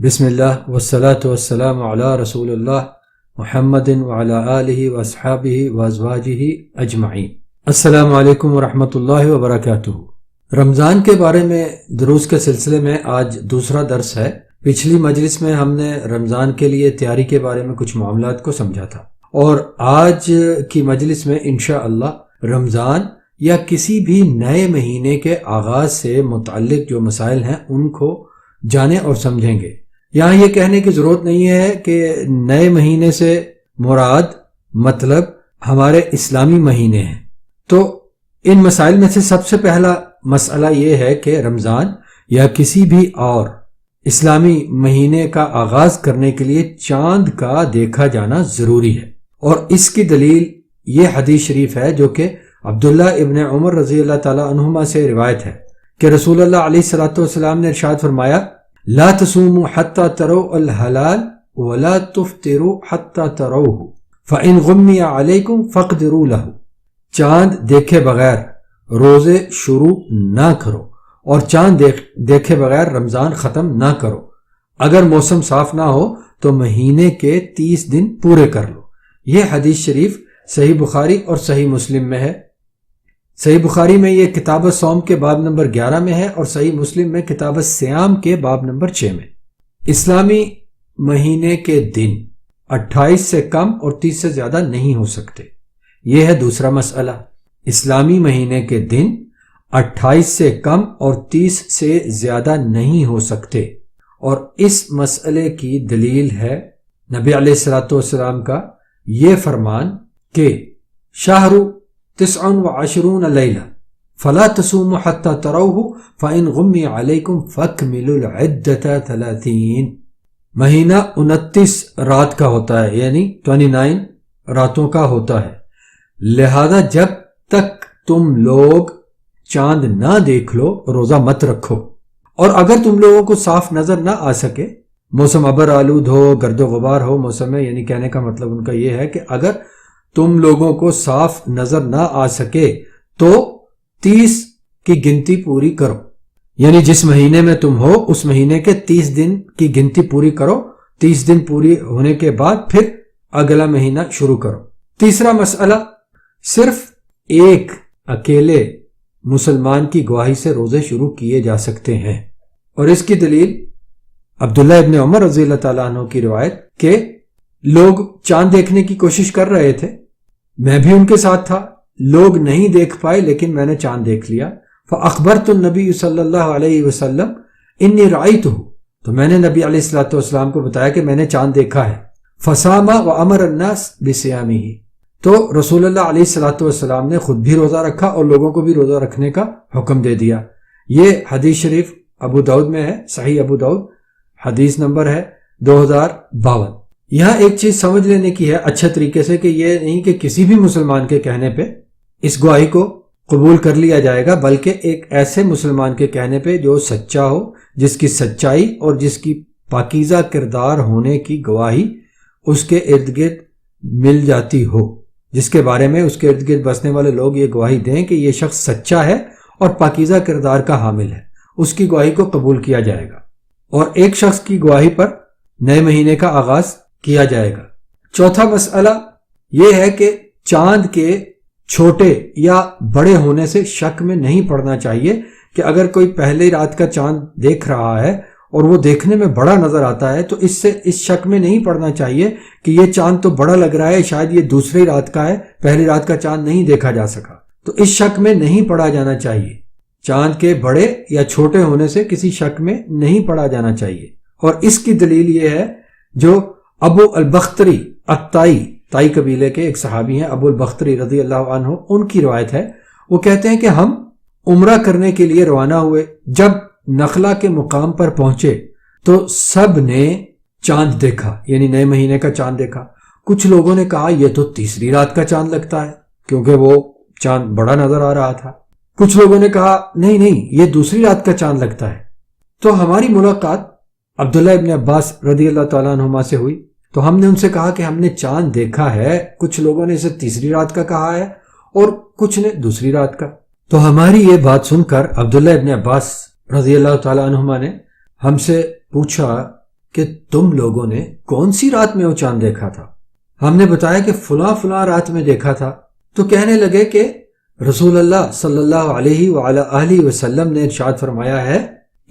بسم اللہ والصلاة والسلام علی رسول اللہ محمد وعلی آلہ واصحابہ وازواجہ اجمعین۔ السلام علیکم ورحمۃ اللہ وبرکاتہ۔ رمضان کے بارے میں دروس کے سلسلے میں آج دوسرا درس ہے۔ پچھلی مجلس میں ہم نے رمضان کے لیے تیاری کے بارے میں کچھ معاملات کو سمجھا تھا، اور آج کی مجلس میں انشاءاللہ رمضان یا کسی بھی نئے مہینے کے آغاز سے متعلق جو مسائل ہیں ان کو جانیں اور سمجھیں گے۔ یہاں یہ کہنے کی ضرورت نہیں ہے کہ نئے مہینے سے مراد مطلب ہمارے اسلامی مہینے ہیں۔ تو ان مسائل میں سے سب سے پہلا مسئلہ یہ ہے کہ رمضان یا کسی بھی اور اسلامی مہینے کا آغاز کرنے کے لیے چاند کا دیکھا جانا ضروری ہے، اور اس کی دلیل یہ حدیث شریف ہے جو کہ عبداللہ ابن عمر رضی اللہ تعالی عنہما سے روایت ہے کہ رسول اللہ علیہ الصلوۃ والسلام نے ارشاد فرمایا: لا تصوموا حتى تروا الحلال ولا تفطروا حتى تروه فإن غمي عليكم فاقدروا له۔ چاند دیکھے بغیر روزے شروع نہ کرو اور چاند دیکھے بغیر رمضان ختم نہ کرو، اگر موسم صاف نہ ہو تو مہینے کے 30 دن پورے کر لو۔ یہ حدیث شریف صحیح بخاری اور صحیح مسلم میں ہے۔ صحیح بخاری میں یہ کتاب الصوم کے باب نمبر 11 میں ہے، اور صحیح مسلم میں کتاب الصیام کے باب نمبر 6 میں۔ اسلامی مہینے کے دن 28 سے کم اور 30 سے زیادہ نہیں ہو سکتے۔ یہ ہے دوسرا مسئلہ۔ اسلامی مہینے کے دن 28 سے کم اور 30 سے زیادہ نہیں ہو سکتے، اور اس مسئلے کی دلیل ہے نبی علیہ الصلوۃ والسلام کا یہ فرمان کہ شہر 29 لیلہ فلا تصوموا حتى تروه فإن غمی علیکم فاکملوا العدۃ 30۔ مہینہ 29 رات کا ہوتا ہے، یعنی 29 راتوں کا ہوتا ہے، لہذا جب تک تم لوگ چاند نہ دیکھ لو روزہ مت رکھو، اور اگر تم لوگوں کو صاف نظر نہ آ سکے، موسم ابر آلود ہو، گرد و غبار ہو موسم میں، یعنی کہنے کا مطلب ان کا یہ ہے کہ اگر تم لوگوں کو صاف نظر نہ آ سکے تو 30 کی گنتی پوری کرو، یعنی جس مہینے میں تم ہو اس مہینے کے 30 دن کی گنتی پوری کرو۔ 30 دن پوری ہونے کے بعد پھر اگلا مہینہ شروع کرو۔ تیسرا مسئلہ، صرف ایک اکیلے مسلمان کی گواہی سے روزے شروع کیے جا سکتے ہیں، اور اس کی دلیل عبداللہ ابن عمر رضی اللہ تعالیٰ عنہ کی روایت کہ لوگ چاند دیکھنے کی کوشش کر رہے تھے، میں بھی ان کے ساتھ تھا، لوگ نہیں دیکھ پائے لیکن میں نے چاند دیکھ لیا۔ فاخبرت النبی صلی اللہ علیہ وسلم انی رأیتہ، تو میں نے نبی علیہ الصلوۃ والسلام کو بتایا کہ میں نے چاند دیکھا ہے۔ فصام وامر الناس بصیامہ، تو رسول اللہ علیہ الصلوۃ والسلام نے خود بھی روزہ رکھا اور لوگوں کو بھی روزہ رکھنے کا حکم دے دیا۔ یہ حدیث شریف ابو داؤد میں ہے، صحیح ابو داؤد، حدیث نمبر ہے 2052۔ یہاں ایک چیز سمجھ لینے کی ہے اچھے طریقے سے کہ یہ نہیں کہ کسی بھی مسلمان کے کہنے پہ اس گواہی کو قبول کر لیا جائے گا، بلکہ ایک ایسے مسلمان کے کہنے پہ جو سچا ہو، جس کی سچائی اور جس کی پاکیزہ کردار ہونے کی گواہی اس کے ارد گرد مل جاتی ہو، جس کے بارے میں اس کے ارد گرد بسنے والے لوگ یہ گواہی دیں کہ یہ شخص سچا ہے اور پاکیزہ کردار کا حامل ہے، اس کی گواہی کو قبول کیا جائے گا، اور ایک شخص کی گواہی پر نئے مہینے کا آغاز کیا جائے گا۔ چوتھا مسئلہ یہ ہے کہ چاند کے چھوٹے یا بڑے ہونے سے شک میں نہیں پڑنا چاہیے کہ اگر کوئی پہلی رات کا چاند دیکھ رہا ہے اور وہ دیکھنے میں بڑا نظر آتا ہے تو اس شک میں نہیں پڑنا چاہیے کہ یہ چاند تو بڑا لگ رہا ہے، شاید یہ دوسری رات کا ہے، پہلی رات کا چاند نہیں دیکھا جا سکا، تو اس شک میں نہیں پڑا جانا چاہیے۔ چاند کے بڑے یا چھوٹے ہونے سے کسی شک میں نہیں پڑا جانا چاہیے، اور اس کی دلیل یہ ہے جو ابو البختری تائی قبیلے کے ایک صحابی ہیں، ابو البختری رضی اللہ عنہ، ان کی روایت ہے۔ وہ کہتے ہیں کہ ہم عمرہ کرنے کے لیے روانہ ہوئے، جب نخلا کے مقام پر پہنچے تو سب نے چاند دیکھا، یعنی نئے مہینے کا چاند دیکھا۔ کچھ لوگوں نے کہا یہ تو تیسری رات کا چاند لگتا ہے، کیونکہ وہ چاند بڑا نظر آ رہا تھا۔ کچھ لوگوں نے کہا نہیں یہ دوسری رات کا چاند لگتا ہے۔ تو ہماری ملاقات عبداللہ ابن عباس رضی اللہ تعالیٰ عنہما سے ہوئی، تو ہم نے ان سے کہا کہ ہم نے چاند دیکھا ہے، کچھ لوگوں نے اسے تیسری رات کا کہا ہے اور کچھ نے دوسری رات کا۔ تو ہماری یہ بات سن کر عبداللہ ابن عباس رضی اللہ تعالیٰ عنہما نے ہم سے پوچھا کہ تم لوگوں نے کون سی رات میں وہ چاند دیکھا تھا؟ ہم نے بتایا کہ فلاں فلاں رات میں دیکھا تھا۔ تو کہنے لگے کہ رسول اللہ صلی اللہ علیہ وعلی آلہ وسلم نے ارشاد فرمایا ہے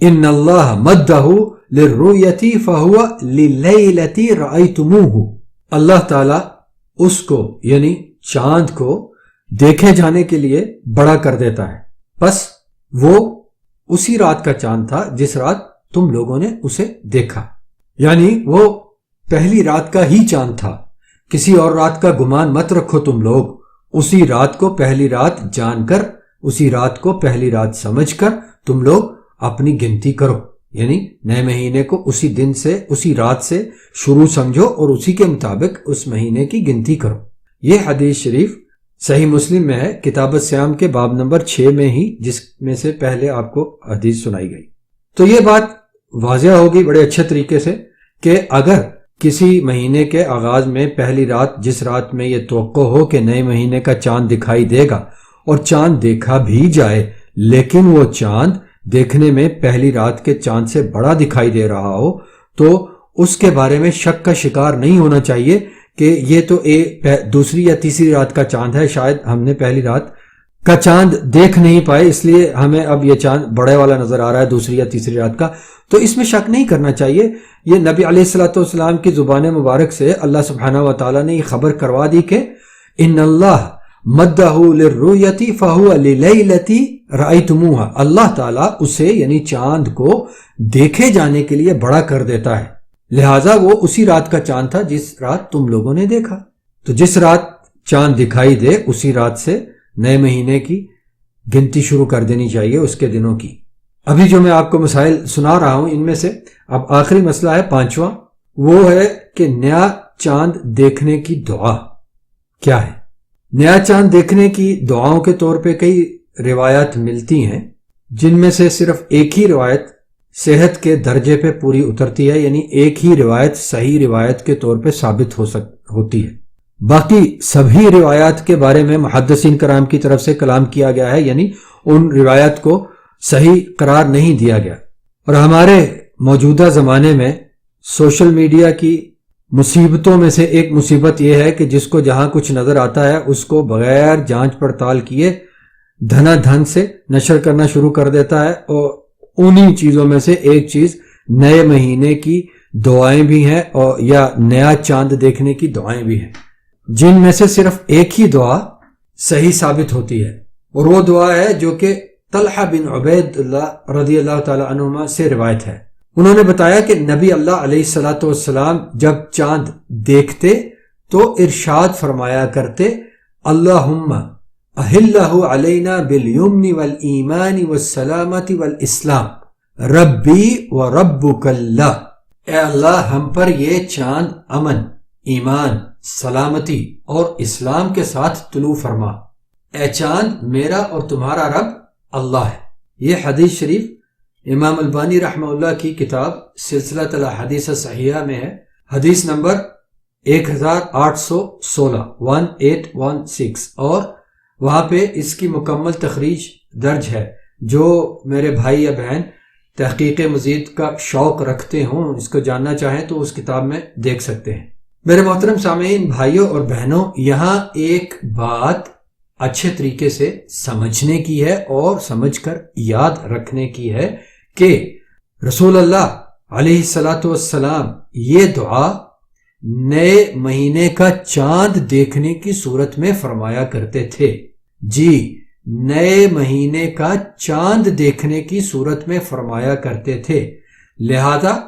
ان اللہ مدہ للرؤیت فہو للیلۃ رأیتموہ، اللہ تعالی اس کو یعنی چاند کو دیکھے جانے کے لیے بڑا کر دیتا ہے، بس وہ اسی رات کا چاند تھا جس رات تم لوگوں نے اسے دیکھا، یعنی وہ پہلی رات کا ہی چاند تھا۔ کسی اور رات کا گمان مت رکھو تم لوگ، اسی رات کو پہلی رات جان کر، اسی رات کو پہلی رات سمجھ کر تم لوگ اپنی گنتی کرو، یعنی نئے مہینے کو اسی دن سے، اسی رات سے شروع سمجھو اور اسی کے مطابق اس مہینے کی گنتی کرو۔ یہ حدیث شریف صحیح مسلم میں ہے، کتاب الصیام کے باب نمبر 6 میں ہی، جس میں سے پہلے آپ کو حدیث سنائی گئی۔ تو یہ بات واضح ہوگی بڑے اچھے طریقے سے کہ اگر کسی مہینے کے آغاز میں پہلی رات، جس رات میں یہ توقع ہو کہ نئے مہینے کا چاند دکھائی دے گا، اور چاند دیکھا بھی جائے لیکن وہ چاند دیکھنے میں پہلی رات کے چاند سے بڑا دکھائی دے رہا ہو، تو اس کے بارے میں شک کا شکار نہیں ہونا چاہیے کہ یہ تو دوسری یا تیسری رات کا چاند ہے، شاید ہم نے پہلی رات کا چاند دیکھ نہیں پائے اس لیے ہمیں اب یہ چاند بڑے والا نظر آ رہا ہے دوسری یا تیسری رات کا۔ تو اس میں شک نہیں کرنا چاہیے۔ یہ نبی علیہ الصلوۃ والسلام کی زبان مبارک سے اللہ سبحانہ و تعالیٰ نے یہ خبر کروا دی کہ ان اللہ مدہ للرؤیت فہو للیلۃ رأیتموہا، اللہ تعالیٰ اسے یعنی چاند کو دیکھے جانے کے لیے بڑا کر دیتا ہے، لہٰذا وہ اسی رات کا چاند تھا جس رات تم لوگوں نے دیکھا۔ تو جس رات چاند دکھائی دے اسی رات سے نئے مہینے کی گنتی شروع کر دینی چاہیے، اس کے دنوں کی۔ ابھی جو میں آپ کو مسائل سنا رہا ہوں ان میں سے اب آخری مسئلہ ہے 5واں، وہ ہے کہ نیا چاند دیکھنے کی دعا کیا ہے۔ نیا چاند دیکھنے کی دعاؤں کے طور پہ کئی روایات ملتی ہیں، جن میں سے صرف ایک ہی روایت صحت کے درجے پہ پوری اترتی ہے، یعنی ایک ہی روایت صحیح روایت کے طور پہ ثابت ہوتی ہے۔ باقی سبھی روایات کے بارے میں محدثین کرام کی طرف سے کلام کیا گیا ہے، یعنی ان روایات کو صحیح قرار نہیں دیا گیا۔ اور ہمارے موجودہ زمانے میں سوشل میڈیا کی مصیبتوں میں سے ایک مصیبت یہ ہے کہ جس کو جہاں کچھ نظر آتا ہے اس کو بغیر جانچ پڑتال کیے دھنا دھن سے نشر کرنا شروع کر دیتا ہے، اور انہی چیزوں میں سے ایک چیز نئے مہینے کی دعائیں بھی ہیں اور یا نیا چاند دیکھنے کی دعائیں بھی ہیں، جن میں سے صرف ایک ہی دعا صحیح ثابت ہوتی ہے، اور وہ دعا ہے جو کہ طلحہ بن عبید اللہ رضی اللہ تعالی عنہما سے روایت ہے۔ انہوں نے بتایا کہ نبی اللہ علیہ الصلوۃ والسلام جب چاند دیکھتے تو ارشاد فرمایا کرتے اللہم اہلہ علینا بالیمن والایمان والسلامت والاسلام ربی و ربک اللہ، اے اللہ ہم پر یہ چاند امن، ایمان، سلامتی اور اسلام کے ساتھ طلوع فرما، اے چاند میرا اور تمہارا رب اللہ ہے۔ یہ حدیث شریف امام البانی رحمہ اللہ کی کتاب سلسلۃ الاحادیث الصحیحہ میں ہے، حدیث نمبر 1816 1816، اور وہاں پہ اس کی مکمل تخریج درج ہے۔ جو میرے بھائی یا بہن تحقیق مزید کا شوق رکھتے ہوں، اس کو جاننا چاہیں تو اس کتاب میں دیکھ سکتے ہیں۔ میرے محترم سامعین، بھائیوں اور بہنوں، یہاں ایک بات اچھے طریقے سے سمجھنے کی ہے اور سمجھ کر یاد رکھنے کی ہے کہ رسول اللہ علیہ الصلوۃ والسلام یہ دعا نئے مہینے کا چاند دیکھنے کی صورت میں فرمایا کرتے تھے۔ جی، نئے مہینے کا چاند دیکھنے کی صورت میں فرمایا کرتے تھے، لہذا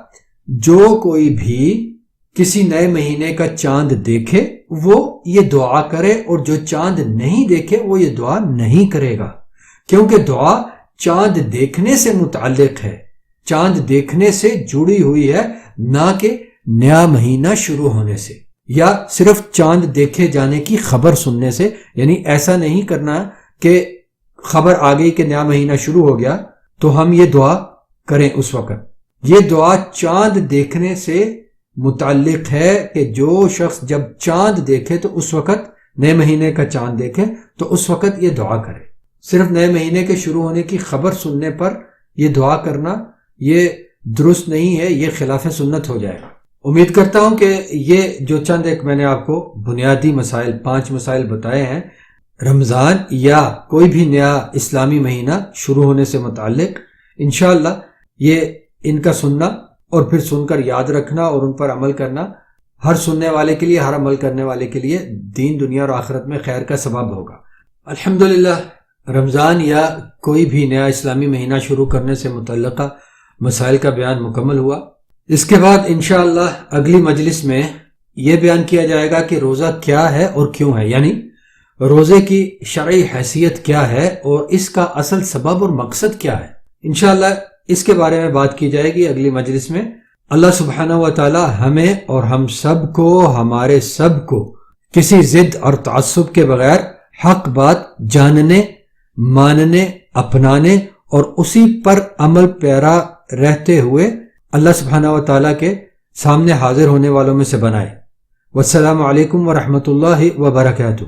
جو کوئی بھی کسی نئے مہینے کا چاند دیکھے وہ یہ دعا کرے، اور جو چاند نہیں دیکھے وہ یہ دعا نہیں کرے گا، کیونکہ دعا چاند دیکھنے سے متعلق ہے، چاند دیکھنے سے جڑی ہوئی ہے، نہ کہ نیا مہینہ شروع ہونے سے یا صرف چاند دیکھے جانے کی خبر سننے سے۔ یعنی ایسا نہیں کرنا کہ خبر آ گئی کہ نیا مہینہ شروع ہو گیا تو ہم یہ دعا کریں اس وقت۔ یہ دعا چاند دیکھنے سے متعلق ہے کہ جو شخص جب چاند دیکھے تو اس وقت، نئے مہینے کا چاند دیکھے تو اس وقت یہ دعا کرے۔ صرف نئے مہینے کے شروع ہونے کی خبر سننے پر یہ دعا کرنا یہ درست نہیں ہے، یہ خلاف سنت ہو جائے گا۔ امید کرتا ہوں کہ یہ جو چند ایک میں نے آپ کو بنیادی مسائل 5 مسائل بتائے ہیں رمضان یا کوئی بھی نیا اسلامی مہینہ شروع ہونے سے متعلق، انشاءاللہ یہ ان کا سننا اور پھر سن کر یاد رکھنا اور ان پر عمل کرنا ہر سننے والے کے لیے، ہر عمل کرنے والے کے لیے دین دنیا اور آخرت میں خیر کا سبب ہوگا۔ الحمدللہ رمضان یا کوئی بھی نیا اسلامی مہینہ شروع کرنے سے متعلقہ مسائل کا بیان مکمل ہوا۔ اس کے بعد انشاءاللہ اگلی مجلس میں یہ بیان کیا جائے گا کہ روزہ کیا ہے اور کیوں ہے، یعنی روزے کی شرعی حیثیت کیا ہے اور اس کا اصل سبب اور مقصد کیا ہے۔ انشاءاللہ اس کے بارے میں بات کی جائے گی اگلی مجلس میں۔ اللہ سبحانہ و تعالی ہمیں اور ہم سب کو، ہمارے سب کو کسی ضد اور تعصب کے بغیر حق بات جاننے، ماننے، اپنانے اور اسی پر عمل پیرا رہتے ہوئے اللہ سبحانہ و تعالیٰ کے سامنے حاضر ہونے والوں میں سے بنائے۔ والسلام علیکم ورحمۃ اللہ وبرکاتہ۔